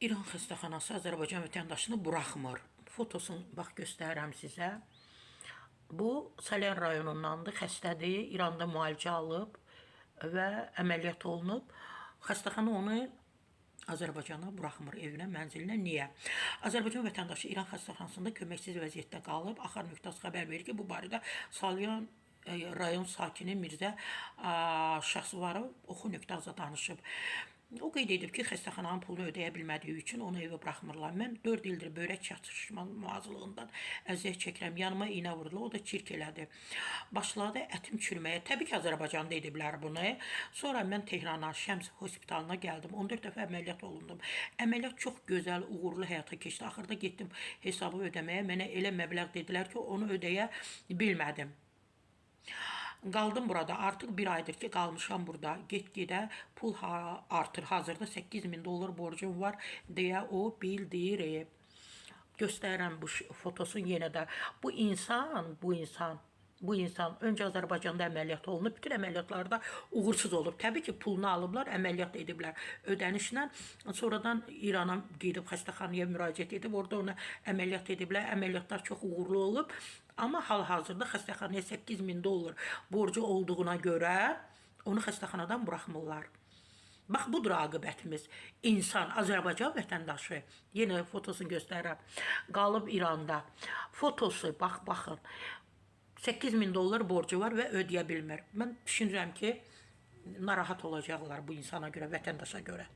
İran xəstəxanası Azərbaycan vətəndaşını buraxmır. Fotosunu bax göstərirəm sizə. Bu Salyan rayonundandır, xəstədir, İranda müalicə alıb və əməliyyat olunub. Xəstəxana onu Azərbaycana buraxmır, evinə, mənzilinə. Niyə? Azərbaycan vətəndaşı İran xəstəxanasında köməksiz vəziyyətdə qalıb. Axar.az xəbər verir ki, bu barədə Salyan rayon sakini Mirzə Şahsıvarov Oxu.az-a danışıb. O qeyd edib ki, xəstəxananın pulunu ödəyə bilmədiyi üçün onu evə buraxmırlar. Mən 4 ildir börək çatışmazlığından əziyyət çəkirəm. Yanıma iynə vurdular, o da çirk elədi. Başladı ətim çürüməyə. Təbii ki, Azərbaycanda ediblər bunu. Sonra mən Tehrana, Şəms hospitalına gəldim. 14 dəfə əməliyyat olundum. Əməliyyat çox gözəl, uğurlu həyata keçdi. Axırda getdim hesabı ödəməyə. Mənə elə məbləğ dedilər ki, onu ödəyə bilmədim. Qaldım burada. Artıq bir aydır ki, qalmışam burada. Get-gedə pul artır. Hazırda $8.000 borcum var deyə o bildirib. Göstərirəm bu fotosunu yenə də. Bu insan öncə Azərbaycanda əməliyyat olunub, bütün əməliyyatlarda uğursuz olub. Təbii ki, pulunu alıblar, əməliyyat ediblər ödənişlə. Sonradan İrana gedib xəstəxanaya müraciət edib, orada ona əməliyyat ediblər. Əməliyyatlar çox uğurlu olub. Amma hal-hazırda xəstəxanaya $8.000 borcu olduğuna görə onu xəstəxanadan buraxmırlar. Bax, budur aqibətimiz. İnsan, Azərbaycan vətəndaşı, yenə fotosunu göstərirəm, qalıb İranda. Fotosu, baxın, $8.000 borcu var və ödəyə bilmir. Mən düşünürəm ki, narahat olacaqlar bu insana görə, vətəndaşa görə.